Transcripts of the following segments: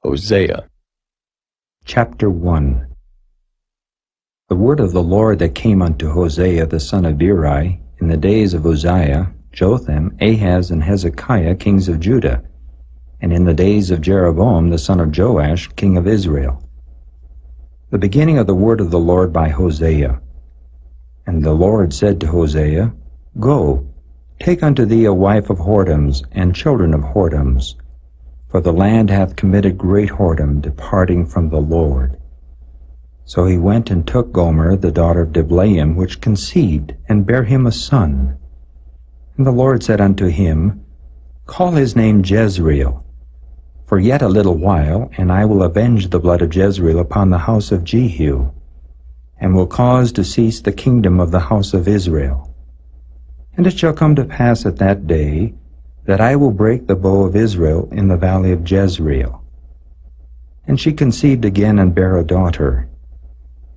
Hosea Chapter 1. The word of the Lord that came unto Hosea the son of Beeri in the days of Uzziah, Jotham, Ahaz, and Hezekiah, kings of Judah, and in the days of Jeroboam the son of Joash, king of Israel. The beginning of the word of the Lord by Hosea. And the Lord said to Hosea, Go, take unto thee a wife of whoredoms, and children of whoredoms, for the land hath committed great whoredom, departing from the Lord. So he went and took Gomer, the daughter of Diblaim, which conceived, and bare him a son. And the Lord said unto him, Call his name Jezreel, for yet a little while, and I will avenge the blood of Jezreel upon the house of Jehu, and will cause to cease the kingdom of the house of Israel. And it shall come to pass at that day, that I will break the bow of Israel in the valley of Jezreel. And she conceived again and bare a daughter.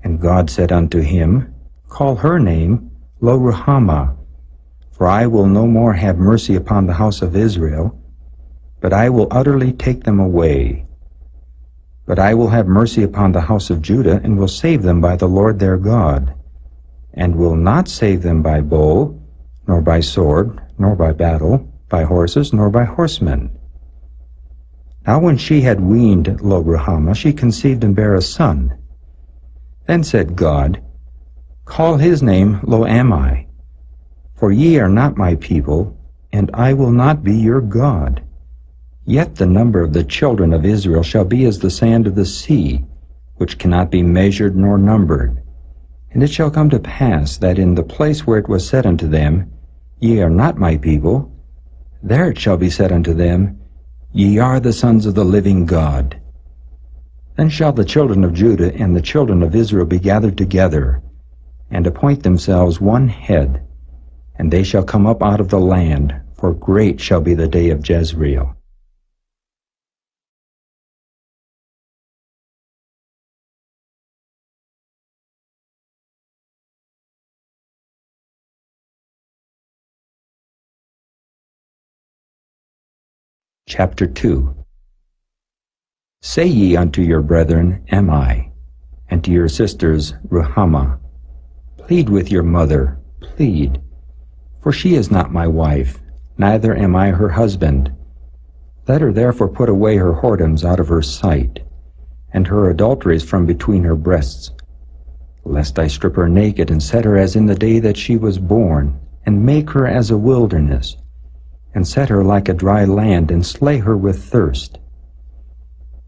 And God said unto him, Call her name Lo-ruhamah, for I will no more have mercy upon the house of Israel, but I will utterly take them away. But I will have mercy upon the house of Judah, and will save them by the Lord their God, and will not save them by bow, nor by sword, nor by battle, by horses, nor by horsemen. Now when she had weaned Lo-ruhamah, she conceived and bare a son. Then said God, Call his name Lo-ammi, for ye are not my people, and I will not be your God. Yet the number of the children of Israel shall be as the sand of the sea, which cannot be measured nor numbered. And it shall come to pass that in the place where it was said unto them, Ye are not my people, there it shall be said unto them, Ye are the sons of the living God. Then shall the children of Judah and the children of Israel be gathered together, and appoint themselves one head, and they shall come up out of the land, for great shall be the day of Jezreel. Chapter 2. Say ye unto your brethren, Ammi, and to your sisters, Ruhamah, Plead with your mother, plead, for she is not my wife, neither am I her husband. Let her therefore put away her whoredoms out of her sight, and her adulteries from between her breasts, lest I strip her naked, and set her as in the day that she was born, and make her as a wilderness, and set her like a dry land, and slay her with thirst.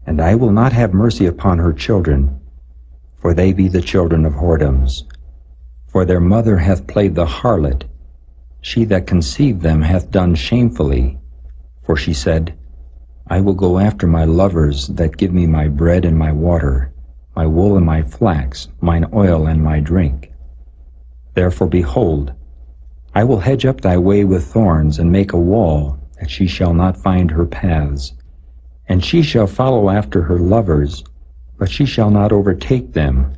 And I will not have mercy upon her children, for they be the children of whoredoms. For their mother hath played the harlot, she that conceived them hath done shamefully. For she said, I will go after my lovers that give me my bread and my water, my wool and my flax, mine oil and my drink. Therefore, behold, I will hedge up thy way with thorns, and make a wall, that she shall not find her paths. And she shall follow after her lovers, but she shall not overtake them.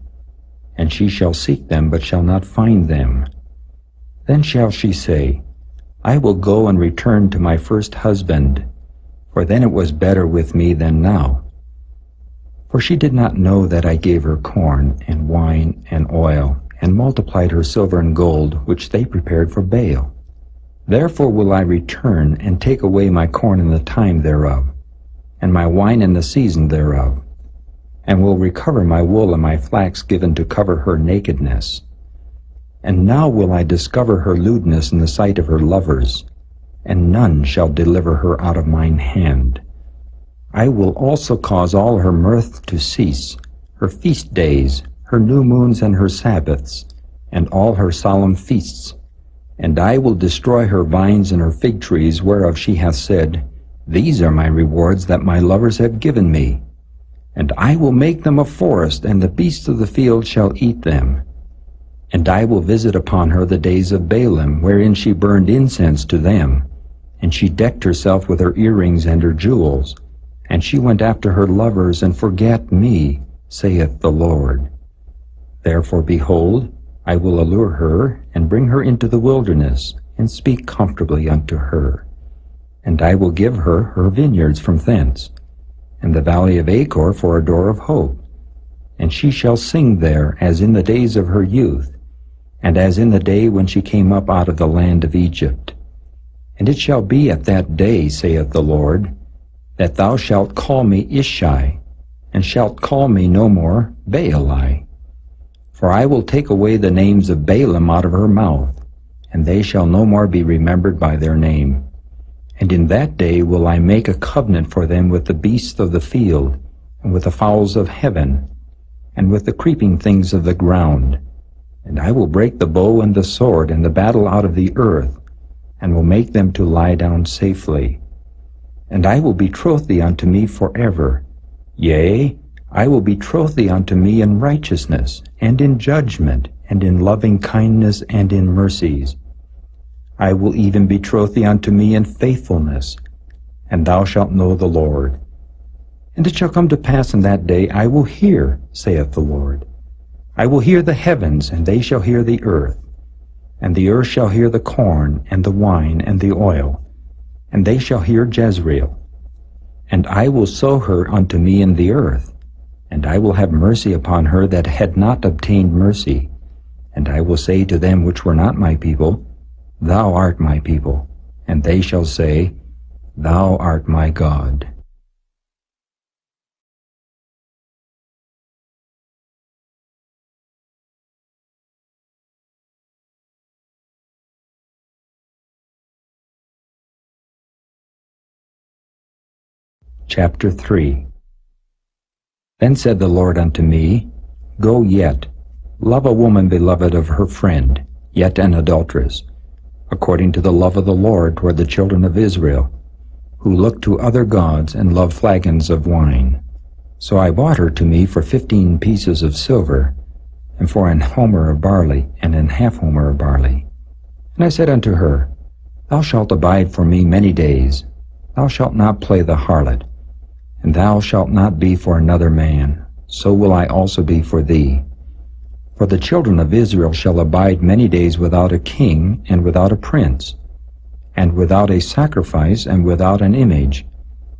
And she shall seek them, but shall not find them. Then shall she say, I will go and return to my first husband, for then it was better with me than now. For she did not know that I gave her corn, and wine, and oil, and multiplied her silver and gold, which they prepared for Baal. Therefore will I return, and take away my corn in the time thereof, and my wine in the season thereof, and will recover my wool and my flax given to cover her nakedness. And now will I discover her lewdness in the sight of her lovers, and none shall deliver her out of mine hand. I will also cause all her mirth to cease, her feast days, her new moons and her Sabbaths, and all her solemn feasts. And I will destroy her vines and her fig trees, whereof she hath said, These are my rewards that my lovers have given me. And I will make them a forest, and the beasts of the field shall eat them. And I will visit upon her the days of Baalim, wherein she burned incense to them. And she decked herself with her earrings and her jewels. And she went after her lovers, and forgat me, saith the Lord. Therefore, behold, I will allure her, and bring her into the wilderness, and speak comfortably unto her. And I will give her her vineyards from thence, and the valley of Achor for a door of hope. And she shall sing there as in the days of her youth, and as in the day when she came up out of the land of Egypt. And it shall be at that day, saith the Lord, that thou shalt call me Ishai, and shalt call me no more Baali. For I will take away the names of Baalim out of her mouth, and they shall no more be remembered by their name. And in that day will I make a covenant for them with the beasts of the field, and with the fowls of heaven, and with the creeping things of the ground. And I will break the bow and the sword and the battle out of the earth, and will make them to lie down safely. And I will betroth thee unto me forever. Yea, I will betroth thee unto me in righteousness, and in judgment, and in loving kindness, and in mercies. I will even betroth thee unto me in faithfulness, and thou shalt know the Lord. And it shall come to pass in that day, I will hear, saith the Lord. I will hear the heavens, and they shall hear the earth. And the earth shall hear the corn, and the wine, and the oil, and they shall hear Jezreel. And I will sow her unto me in the earth, and I will have mercy upon her that had not obtained mercy. And I will say to them which were not my people, Thou art my people. And they shall say, Thou art my God. Chapter 3. Then said the Lord unto me, Go yet, love a woman beloved of her friend, yet an adulteress, according to the love of the Lord toward the children of Israel, who look to other gods and love flagons of wine. So I bought her to me for 15 pieces of silver, and for an homer of barley, and an half homer of barley. And I said unto her, Thou shalt abide for me many days. Thou shalt not play the harlot, and thou shalt not be for another man. So will I also be for thee. For the children of Israel shall abide many days without a king, and without a prince, and without a sacrifice, and without an image,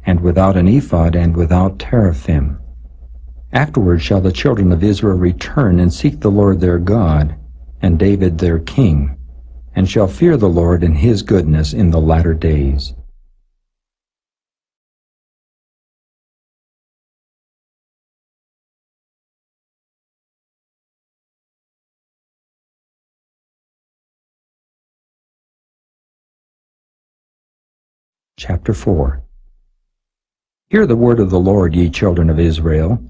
and without an ephod, and without teraphim. Afterward shall the children of Israel return and seek the Lord their God, and David their king, and shall fear the Lord and his goodness in the latter days. Chapter 4. Hear the word of the Lord, ye children of Israel.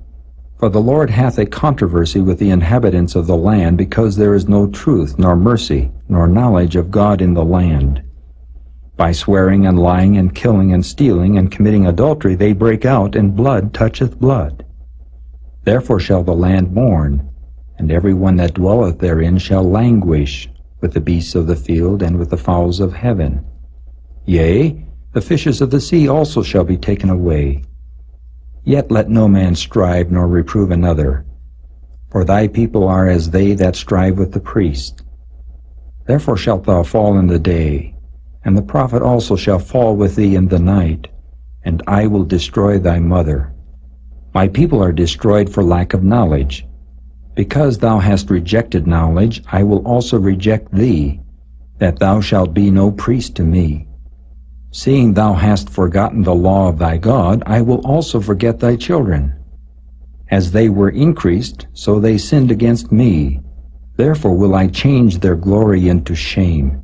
For the Lord hath a controversy with the inhabitants of the land, because there is no truth, nor mercy, nor knowledge of God in the land. By swearing and lying and killing and stealing and committing adultery they break out, and blood toucheth blood. Therefore shall the land mourn, and every one that dwelleth therein shall languish, with the beasts of the field and with the fowls of heaven. Yea, the fishes of the sea also shall be taken away. Yet let no man strive nor reprove another, for thy people are as they that strive with the priest. Therefore shalt thou fall in the day, and the prophet also shall fall with thee in the night, and I will destroy thy mother. My people are destroyed for lack of knowledge. Because thou hast rejected knowledge, I will also reject thee, that thou shalt be no priest to me. Seeing thou hast forgotten the law of thy God, I will also forget thy children. As they were increased, so they sinned against me. Therefore will I change their glory into shame.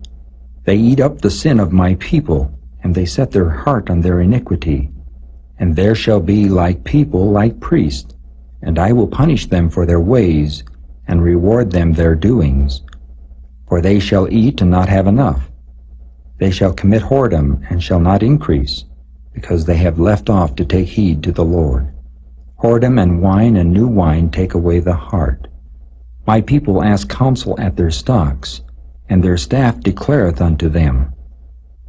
They eat up the sin of my people, and they set their heart on their iniquity. And there shall be like people, like priests, and I will punish them for their ways, and reward them their doings. For they shall eat and not have enough. They shall commit whoredom, and shall not increase, because they have left off to take heed to the Lord. Whoredom and wine and new wine take away the heart. My people ask counsel at their stocks, and their staff declareth unto them.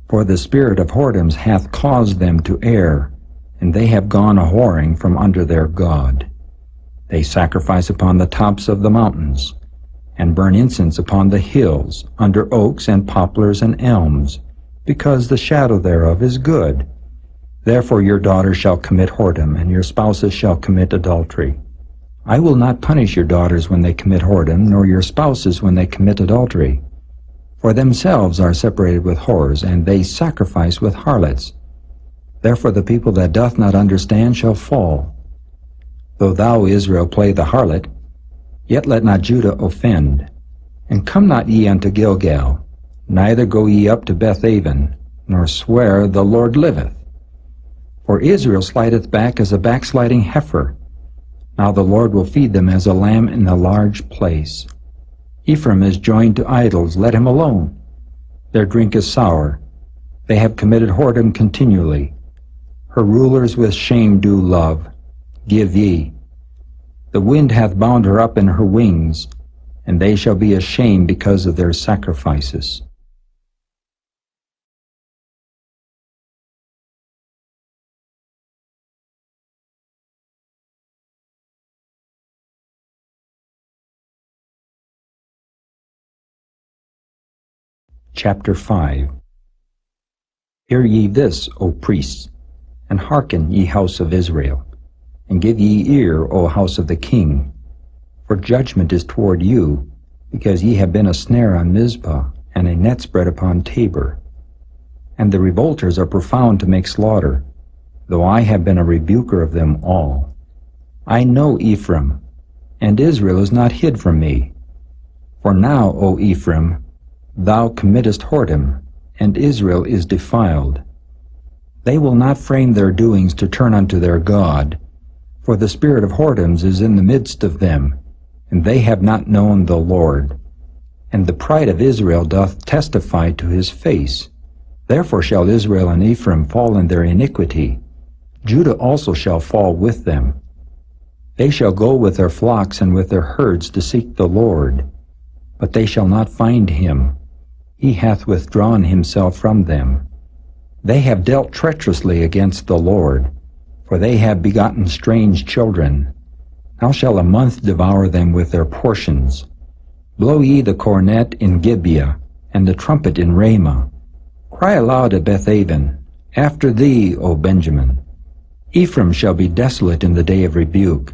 For the spirit of whoredoms hath caused them to err, and they have gone a-whoring from under their God. They sacrifice upon the tops of the mountains, and burn incense upon the hills, under oaks and poplars and elms, because the shadow thereof is good. Therefore your daughters shall commit whoredom, and your spouses shall commit adultery. I will not punish your daughters when they commit whoredom, nor your spouses when they commit adultery. For themselves are separated with whores, and they sacrifice with harlots. Therefore the people that doth not understand shall fall. Though thou, Israel, play the harlot, yet let not Judah offend. And come not ye unto Gilgal, neither go ye up to Bethaven, nor swear, The Lord liveth. For Israel slideth back as a backsliding heifer. Now the Lord will feed them as a lamb in a large place. Ephraim is joined to idols, let him alone. Their drink is sour. They have committed whoredom continually. Her rulers with shame do love. Give ye. The wind hath bound her up in her wings, and they shall be ashamed because of their sacrifices. Chapter 5. Hear ye this, O priests, and hearken, ye house of Israel, and give ye ear, O house of the king. For judgment is toward you, because ye have been a snare on Mizpah, and a net spread upon Tabor. And the revolters are profound to make slaughter, though I have been a rebuker of them all. I know Ephraim, and Israel is not hid from me. For now, O Ephraim, thou committest whoredom, and Israel is defiled. They will not frame their doings to turn unto their God, for the spirit of whoredoms is in the midst of them, and they have not known the Lord. And the pride of Israel doth testify to his face. Therefore shall Israel and Ephraim fall in their iniquity. Judah also shall fall with them. They shall go with their flocks and with their herds to seek the Lord, but they shall not find him. He hath withdrawn himself from them. They have dealt treacherously against the Lord, for they have begotten strange children. Now shall a month devour them with their portions. Blow ye the cornet in Gibeah, and the trumpet in Ramah. Cry aloud at Bethaven, after thee, O Benjamin. Ephraim shall be desolate in the day of rebuke.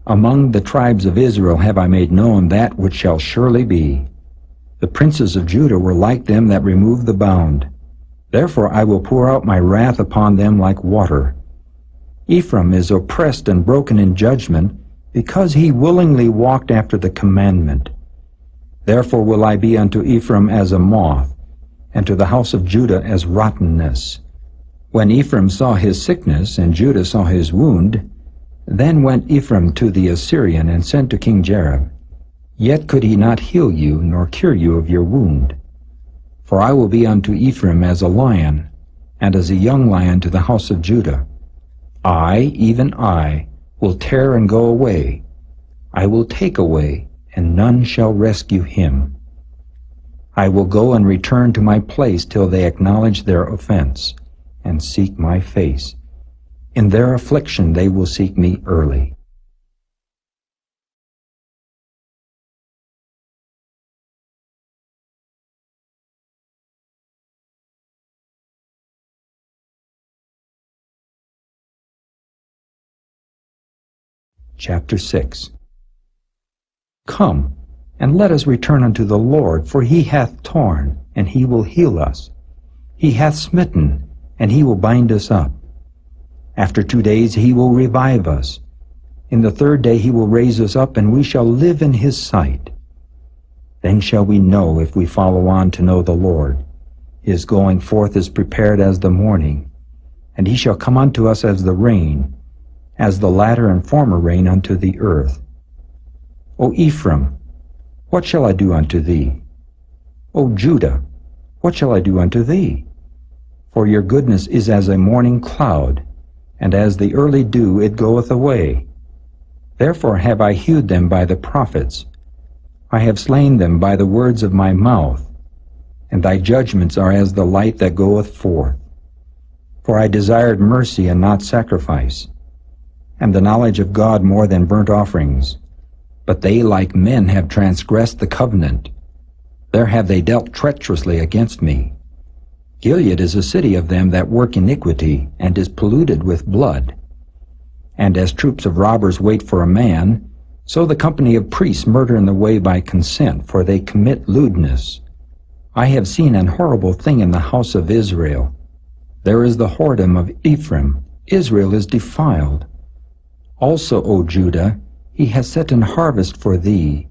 Among the tribes of Israel have I made known that which shall surely be. The princes of Judah were like them that remove the bound. Therefore I will pour out my wrath upon them like water. Ephraim is oppressed and broken in judgment, because he willingly walked after the commandment. Therefore will I be unto Ephraim as a moth, and to the house of Judah as rottenness. When Ephraim saw his sickness, and Judah saw his wound, then went Ephraim to the Assyrian, and sent to King Jareb. Yet could he not heal you, nor cure you of your wound. For I will be unto Ephraim as a lion, and as a young lion to the house of Judah. I, even I, will tear and go away. I will take away, and none shall rescue him. I will go and return to my place till they acknowledge their offense, and seek my face. In their affliction they will seek me early. Chapter 6. Come, and let us return unto the Lord, for he hath torn, and he will heal us. He hath smitten, and he will bind us up. After 2 days he will revive us. In the 3rd day he will raise us up, and we shall live in his sight. Then shall we know, if we follow on to know the Lord. His going forth is prepared as the morning, and he shall come unto us as the rain, as the latter and former rain unto the earth. O Ephraim, what shall I do unto thee? O Judah, what shall I do unto thee? For your goodness is as a morning cloud, and as the early dew it goeth away. Therefore have I hewed them by the prophets. I have slain them by the words of my mouth, and thy judgments are as the light that goeth forth. For I desired mercy and not sacrifice, and the knowledge of God more than burnt offerings. But they like men have transgressed the covenant. There have they dealt treacherously against me. Gilead is a city of them that work iniquity, and is polluted with blood. And as troops of robbers wait for a man, so the company of priests murder in the way by consent, for they commit lewdness. I have seen an horrible thing in the house of Israel. There is the whoredom of Ephraim. Israel is defiled. Also, O Judah, he has set an harvest for thee,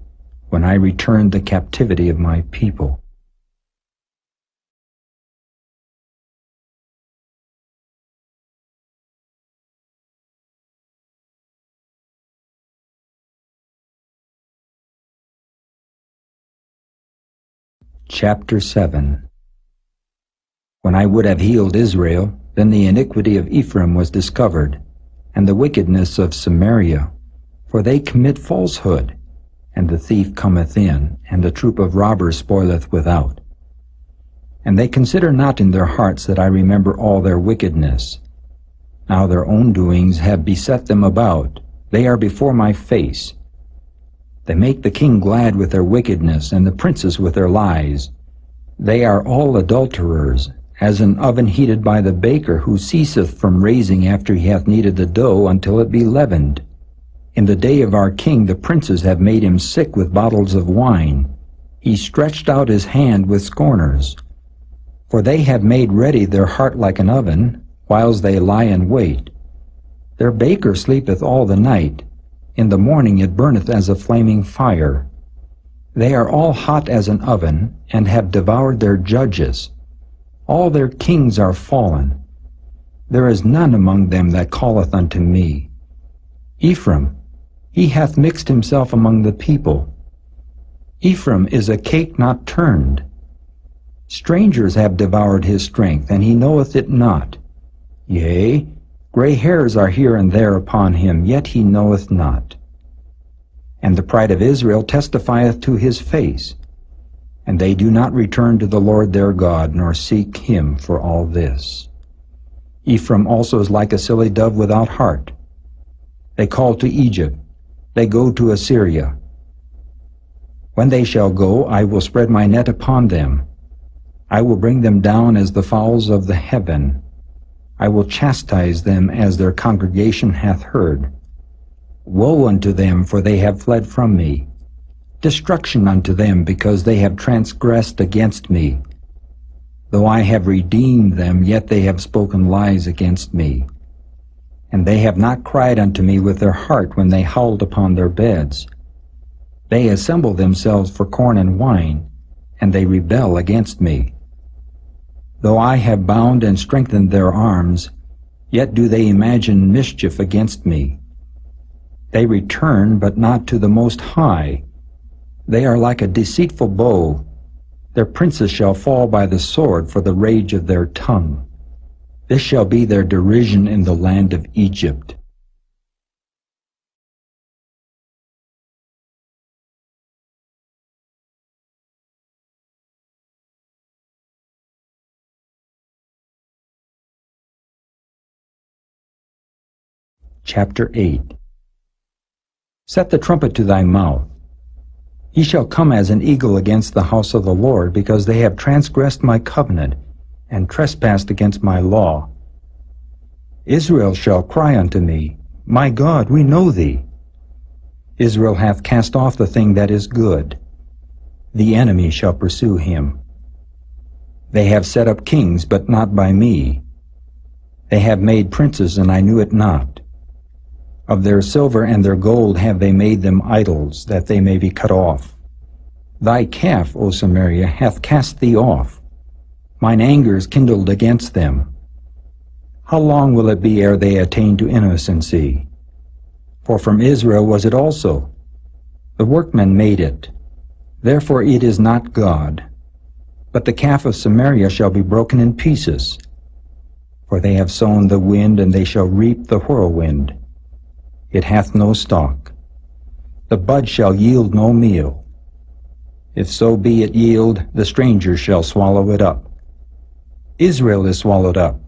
when I return the captivity of my people. Chapter 7. When I would have healed Israel, then the iniquity of Ephraim was discovered, and the wickedness of Samaria, for they commit falsehood, and the thief cometh in, and the troop of robbers spoileth without. And they consider not in their hearts that I remember all their wickedness. Now their own doings have beset them about, they are before my face. They make the king glad with their wickedness, and the princes with their lies. They are all adulterers, as an oven heated by the baker, who ceaseth from raising after he hath kneaded the dough until it be leavened. In the day of our king the princes have made him sick with bottles of wine. He stretched out his hand with scorners. For they have made ready their heart like an oven, whiles they lie in wait. Their baker sleepeth all the night. In the morning it burneth as a flaming fire. They are all hot as an oven, and have devoured their judges. All their kings are fallen. There is none among them that calleth unto me. Ephraim, he hath mixed himself among the people. Ephraim is a cake not turned. Strangers have devoured his strength, and he knoweth it not. Yea, gray hairs are here and there upon him, yet he knoweth not. And the pride of Israel testifieth to his face, and they do not return to the Lord their God, nor seek him for all this. Ephraim also is like a silly dove without heart. They call to Egypt, they go to Assyria. When they shall go, I will spread my net upon them. I will bring them down as the fowls of the heaven. I will chastise them as their congregation hath heard. Woe unto them, for they have fled from me. Destruction unto them, because they have transgressed against me. Though I have redeemed them, yet they have spoken lies against me. And they have not cried unto me with their heart when they howled upon their beds. They assemble themselves for corn and wine, and they rebel against me. Though I have bound and strengthened their arms, yet do they imagine mischief against me. They return, but not to the Most High. They are like a deceitful bow. Their princes shall fall by the sword for the rage of their tongue. This shall be their derision in the land of Egypt. Chapter 8. Set the trumpet to thy mouth. He shall come as an eagle against the house of the Lord, because they have transgressed my covenant, and trespassed against my law. Israel shall cry unto me, My God, we know thee. Israel hath cast off the thing that is good. The enemy shall pursue him. They have set up kings, but not by me. They have made princes, and I knew it not. Of their silver and their gold have they made them idols, that they may be cut off. Thy calf, O Samaria, hath cast thee off. Mine anger is kindled against them. How long will it be ere they attain to innocency? For from Israel was it also. The workmen made it. Therefore it is not God. But the calf of Samaria shall be broken in pieces. For they have sown the wind, and they shall reap the whirlwind. It hath no stalk. The bud shall yield no meal. If so be it yield, the stranger shall swallow it up. Israel is swallowed up.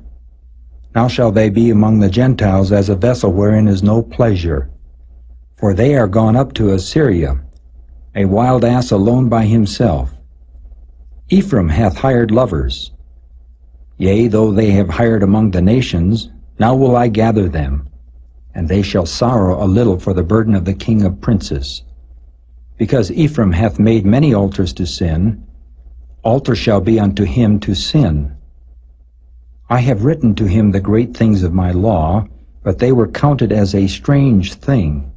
Now shall they be among the Gentiles as a vessel wherein is no pleasure. For they are gone up to Assyria, a wild ass alone by himself. Ephraim hath hired lovers. Yea, though they have hired among the nations, now will I gather them, and they shall sorrow a little for the burden of the king of princes. Because Ephraim hath made many altars to sin, altar shall be unto him to sin. I have written to him the great things of my law, but they were counted as a strange thing.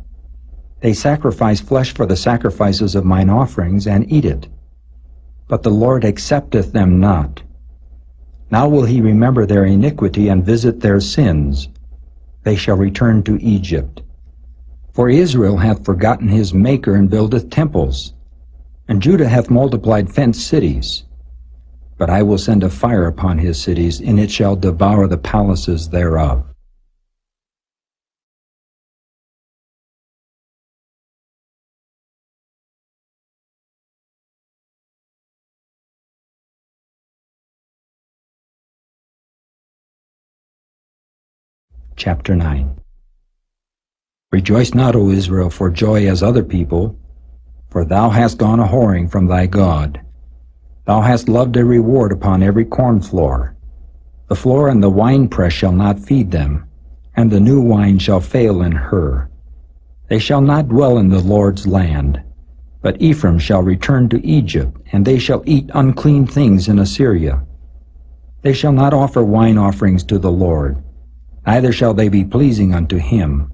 They sacrifice flesh for the sacrifices of mine offerings, and eat it. But the Lord accepteth them not. Now will he remember their iniquity, and visit their sins. They shall return to Egypt. For Israel hath forgotten his Maker, and buildeth temples, and Judah hath multiplied fenced cities. But I will send a fire upon his cities, and it shall devour the palaces thereof. Chapter 9. Rejoice not, O Israel, for joy as other people, for thou hast gone a-whoring from thy God. Thou hast loved a reward upon every corn floor. The floor and the winepress shall not feed them, and the new wine shall fail in her. They shall not dwell in the Lord's land, but Ephraim shall return to Egypt, and they shall eat unclean things in Assyria. They shall not offer wine offerings to the Lord, neither shall they be pleasing unto him.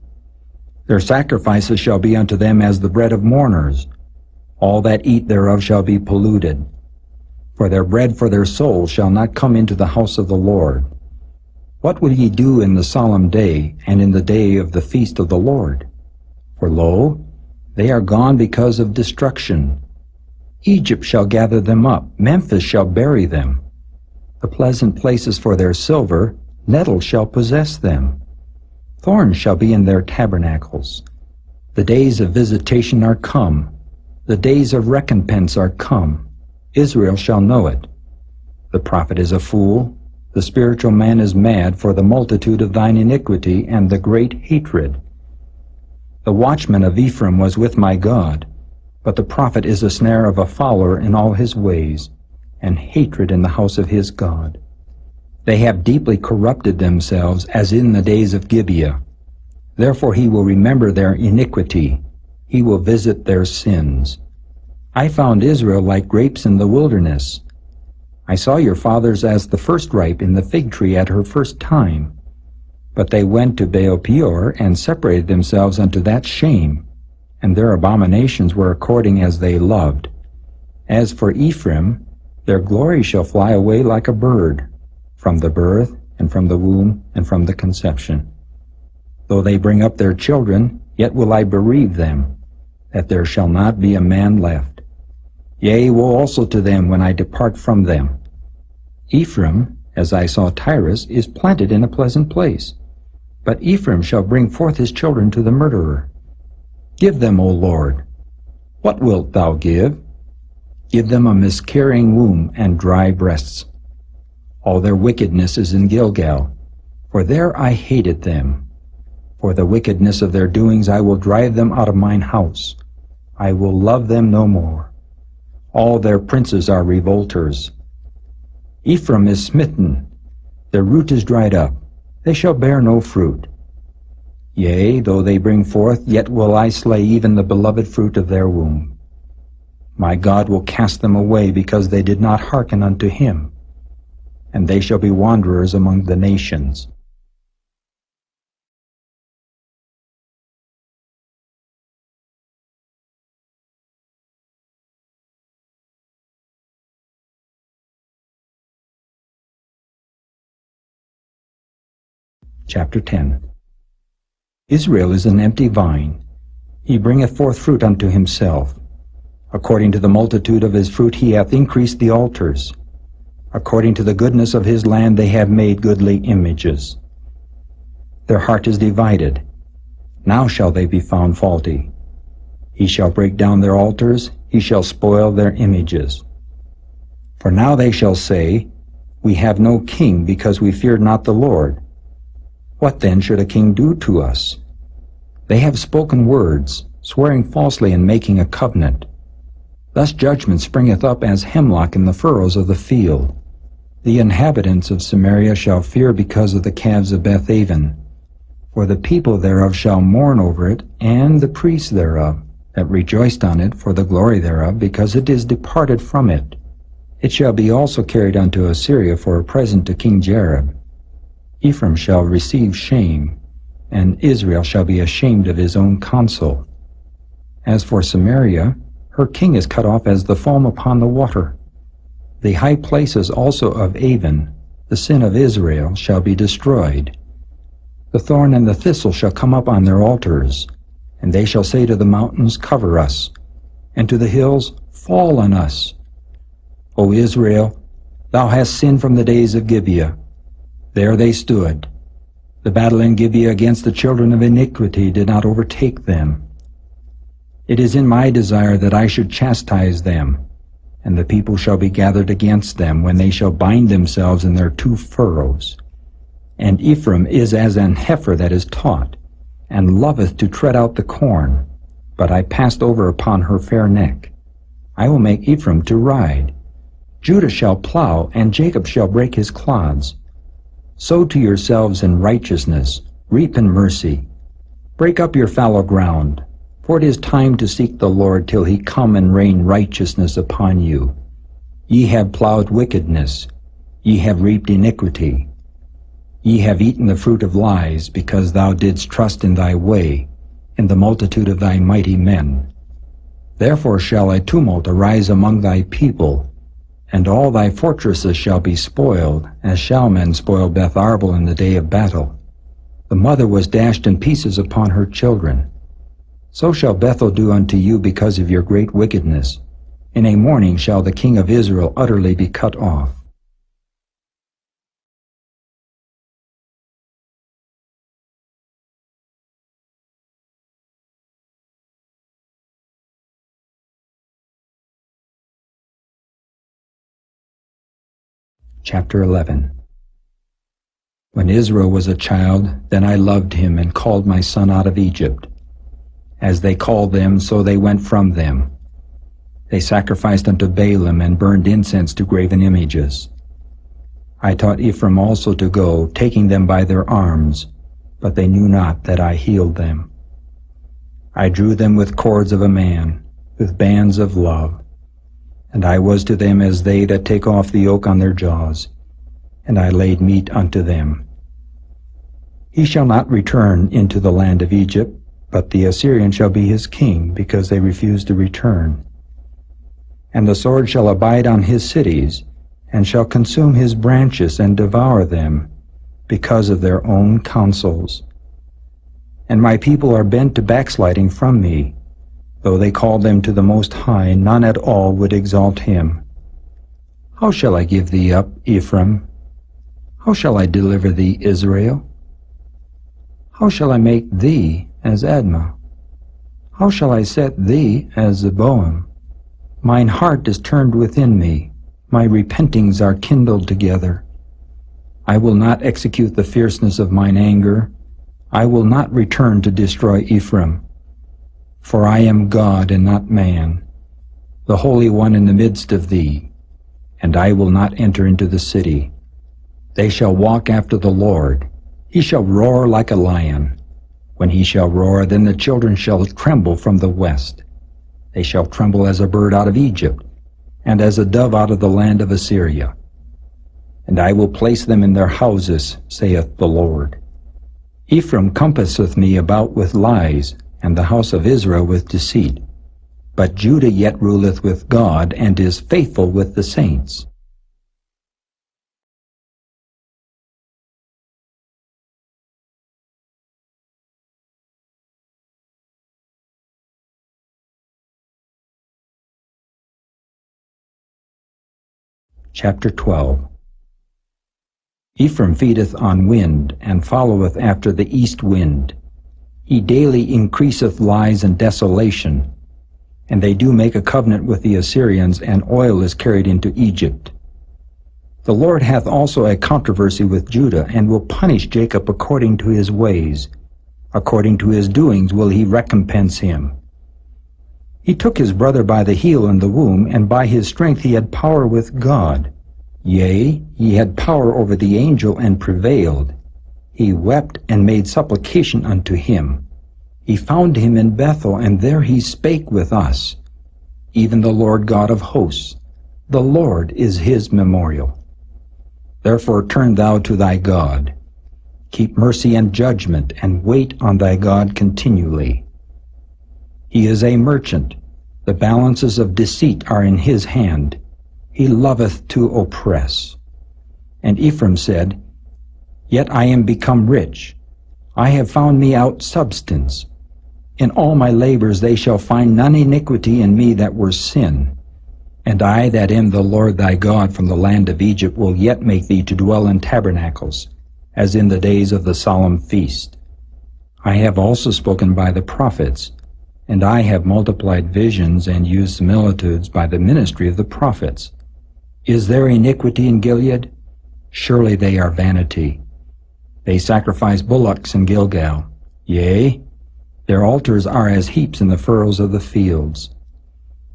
Their sacrifices shall be unto them as the bread of mourners. All that eat thereof shall be polluted. For their bread for their souls shall not come into the house of the Lord. What will ye do in the solemn day, and in the day of the feast of the Lord? For lo, they are gone because of destruction. Egypt shall gather them up, Memphis shall bury them. The pleasant places for their silver, nettles shall possess them. Thorns shall be in their tabernacles. The days of visitation are come. The days of recompense are come. Israel shall know it. The prophet is a fool. The spiritual man is mad for the multitude of thine iniquity and the great hatred. The watchman of Ephraim was with my God, but the prophet is a snare of a fowler in all his ways, and hatred in the house of his God. They have deeply corrupted themselves as in the days of Gibeah. Therefore he will remember their iniquity. He will visit their sins. I found Israel like grapes in the wilderness. I saw your fathers as the first ripe in the fig tree at her first time. But they went to Baal-peor and separated themselves unto that shame, and their abominations were according as they loved. As for Ephraim, their glory shall fly away like a bird, from the birth, and from the womb, and from the conception. Though they bring up their children, yet will I bereave them, that there shall not be a man left. Yea, woe also to them when I depart from them. Ephraim, as I saw Tyrus, is planted in a pleasant place, but Ephraim shall bring forth his children to the murderer. Give them, O Lord. What wilt thou give? Give them a miscarrying womb and dry breasts. All their wickedness is in Gilgal, for there I hated them. For the wickedness of their doings I will drive them out of mine house. I will love them no more. All their princes are revolters. Ephraim is smitten, their root is dried up, they shall bear no fruit. Yea, though they bring forth, yet will I slay even the beloved fruit of their womb. My God will cast them away, because they did not hearken unto him, and they shall be wanderers among the nations. Chapter 10. Israel is an empty vine. He bringeth forth fruit unto himself. According to the multitude of his fruit he hath increased the altars. According to the goodness of his land they have made goodly images. Their heart is divided. Now shall they be found faulty. He shall break down their altars, he shall spoil their images. For now they shall say, We have no king, because we feared not the Lord. What then should a king do to us? They have spoken words, swearing falsely and making a covenant. Thus judgment springeth up as hemlock in the furrows of the field. The inhabitants of Samaria shall fear because of the calves of Bethaven, for the people thereof shall mourn over it, and the priests thereof, that rejoiced on it for the glory thereof, because it is departed from it. It shall be also carried unto Assyria for a present to King Jareb. Ephraim shall receive shame, and Israel shall be ashamed of his own counsel. As for Samaria, her king is cut off as the foam upon the water. The high places also of Avon, the sin of Israel, shall be destroyed. The thorn and the thistle shall come up on their altars, and they shall say to the mountains, Cover us, and to the hills, Fall on us. O Israel, thou hast sinned from the days of Gibeah. There they stood. The battle in Gibeah against the children of iniquity did not overtake them. It is in my desire that I should chastise them, and the people shall be gathered against them when they shall bind themselves in their two furrows. And Ephraim is as an heifer that is taught, and loveth to tread out the corn. But I passed over upon her fair neck. I will make Ephraim to ride. Judah shall plow, and Jacob shall break his clods. Sow to yourselves in righteousness, reap in mercy. Break up your fallow ground, for it is time to seek the Lord till he come and rain righteousness upon you. Ye have plowed wickedness, ye have reaped iniquity. Ye have eaten the fruit of lies, because thou didst trust in thy way, in the multitude of thy mighty men. Therefore shall a tumult arise among thy people, and all thy fortresses shall be spoiled, as shall men spoil Beth Arbel in the day of battle. The mother was dashed in pieces upon her children. So shall Bethel do unto you because of your great wickedness. In a morning shall the king of Israel utterly be cut off. Chapter 11. When Israel was a child, then I loved him and called my son out of Egypt. As they called them, so they went from them. They sacrificed unto Baalim and burned incense to graven images. I taught Ephraim also to go, taking them by their arms, but they knew not that I healed them. I drew them with cords of a man, with bands of love. And I was to them as they that take off the yoke on their jaws, and I laid meat unto them. He shall not return into the land of Egypt, but the Assyrian shall be his king, because they refuse to return. And the sword shall abide on his cities, and shall consume his branches and devour them, because of their own counsels. And my people are bent to backsliding from me. Though they called them to the Most High, none at all would exalt him. How shall I give thee up, Ephraim? How shall I deliver thee, Israel? How shall I make thee as Admah? How shall I set thee as Zeboim? Mine heart is turned within me, my repentings are kindled together. I will not execute the fierceness of mine anger. I will not return to destroy Ephraim. For I am God and not man, the Holy One in the midst of thee, and I will not enter into the city. They shall walk after the Lord. He shall roar like a lion. When he shall roar, then the children shall tremble from the west. They shall tremble as a bird out of Egypt, and as a dove out of the land of Assyria. And I will place them in their houses, saith the Lord. Ephraim compasseth me about with lies, and the house of Israel with deceit. But Judah yet ruleth with God, and is faithful with the saints. Chapter 12. Ephraim feedeth on wind, and followeth after the east wind. He daily increaseth lies and desolation. And they do make a covenant with the Assyrians, and oil is carried into Egypt. The Lord hath also a controversy with Judah, and will punish Jacob according to his ways. According to his doings will he recompense him. He took his brother by the heel in the womb, and by his strength he had power with God. Yea, he had power over the angel and prevailed. He wept and made supplication unto him. He found him in Bethel, and there he spake with us. Even the Lord God of hosts, the Lord is his memorial. Therefore turn thou to thy God. Keep mercy and judgment, and wait on thy God continually. He is a merchant. The balances of deceit are in his hand. He loveth to oppress. And Ephraim said, Yet I am become rich. I have found me out substance. In all my labors they shall find none iniquity in me that were sin. And I that am the Lord thy God from the land of Egypt will yet make thee to dwell in tabernacles, as in the days of the solemn feast. I have also spoken by the prophets, and I have multiplied visions and used similitudes by the ministry of the prophets. Is there iniquity in Gilead? Surely they are vanity. They sacrifice bullocks in Gilgal. Yea, their altars are as heaps in the furrows of the fields.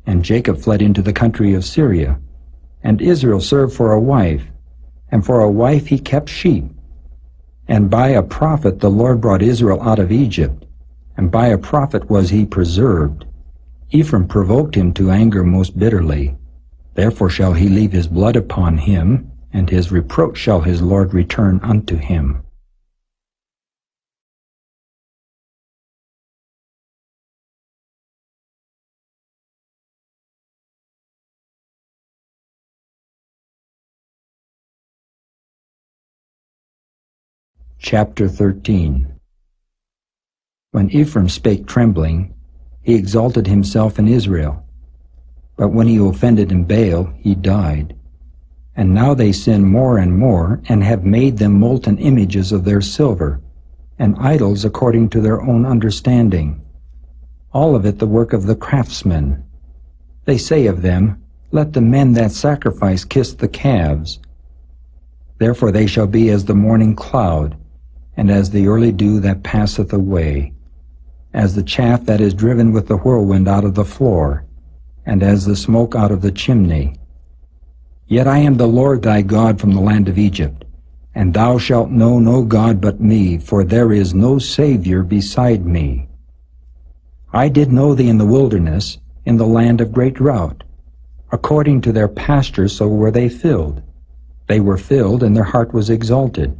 And Jacob fled into the country of Syria, and Israel served for a wife, and for a wife he kept sheep. And by a prophet the Lord brought Israel out of Egypt, and by a prophet was he preserved. Ephraim provoked him to anger most bitterly. Therefore shall he leave his blood upon him, and his reproach shall his Lord return unto him. Chapter 13. When Ephraim spake trembling, he exalted himself in Israel. But when he offended in Baal, he died. And now they sin more and more, and have made them molten images of their silver, and idols according to their own understanding. All of it the work of the craftsmen. They say of them, Let the men that sacrifice kiss the calves. Therefore they shall be as the morning cloud, and as the early dew that passeth away, as the chaff that is driven with the whirlwind out of the floor, and as the smoke out of the chimney. Yet I am the Lord thy God from the land of Egypt, and thou shalt know no God but me, for there is no Savior beside me. I did know thee in the wilderness, in the land of great drought. According to their pastures so were they filled. They were filled, and their heart was exalted.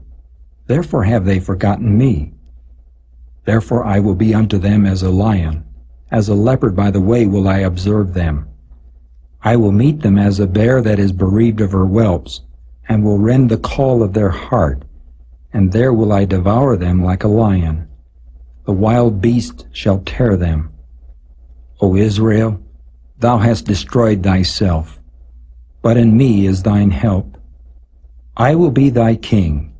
Therefore have they forgotten me. Therefore I will be unto them as a lion, as a leopard by the way will I observe them. I will meet them as a bear that is bereaved of her whelps, and will rend the caul of their heart, and there will I devour them like a lion. The wild beast shall tear them. O Israel, thou hast destroyed thyself, but in me is thine help. I will be thy king.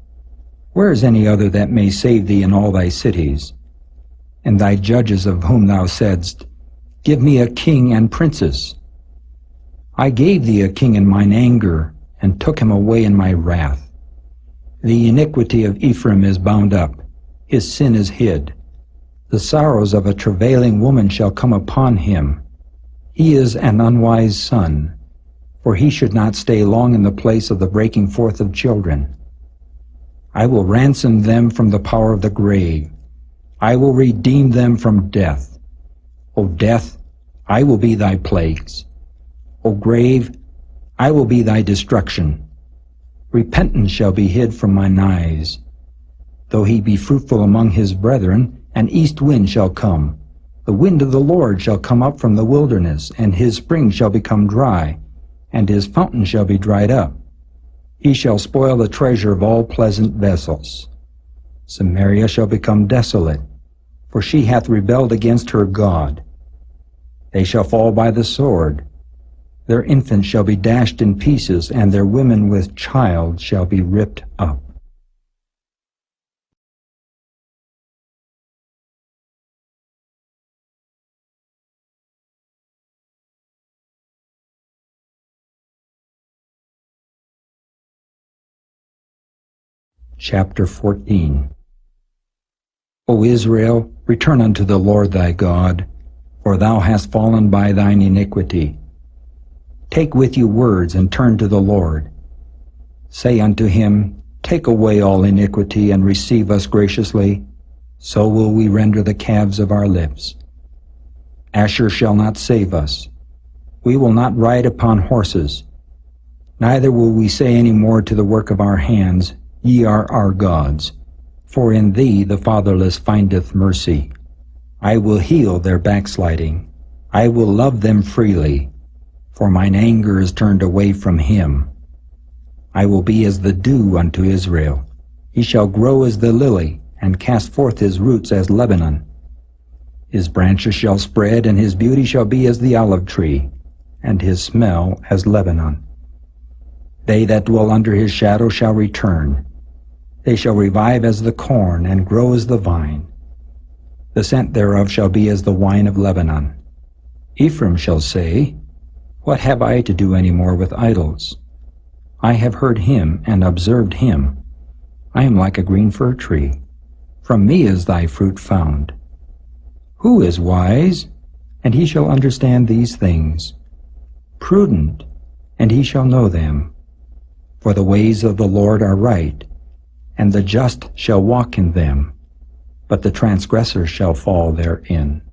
Where is any other that may save thee in all thy cities? And thy judges of whom thou saidst, Give me a king and princes. I gave thee a king in mine anger, and took him away in my wrath. The iniquity of Ephraim is bound up, his sin is hid. The sorrows of a travailing woman shall come upon him. He is an unwise son, for he should not stay long in the place of the breaking forth of children. I will ransom them from the power of the grave. I will redeem them from death. O death, I will be thy plagues. O grave, I will be thy destruction. Repentance shall be hid from mine eyes. Though he be fruitful among his brethren, an east wind shall come. The wind of the Lord shall come up from the wilderness, and his spring shall become dry, and his fountain shall be dried up. He shall spoil the treasure of all pleasant vessels. Samaria shall become desolate, for she hath rebelled against her God. They shall fall by the sword. Their infants shall be dashed in pieces, and their women with child shall be ripped up. Chapter 14. O Israel, return unto the Lord thy God, for thou hast fallen by thine iniquity. Take with you words, and turn to the Lord. Say unto him, Take away all iniquity, and receive us graciously. So will we render the calves of our lips. Asher shall not save us. We will not ride upon horses. Neither will we say any more to the work of our hands, Ye are our gods. For in thee the fatherless findeth mercy. I will heal their backsliding. I will love them freely, for mine anger is turned away from him. I will be as the dew unto Israel. He shall grow as the lily, and cast forth his roots as Lebanon. His branches shall spread, and his beauty shall be as the olive tree, and his smell as Lebanon. They that dwell under his shadow shall return. They shall revive as the corn, and grow as the vine. The scent thereof shall be as the wine of Lebanon. Ephraim shall say, What have I to do any more with idols? I have heard him and observed him. I am like a green fir tree. From me is thy fruit found. Who is wise? And he shall understand these things. Prudent, and he shall know them. For the ways of the Lord are right, and the just shall walk in them, but the transgressor shall fall therein.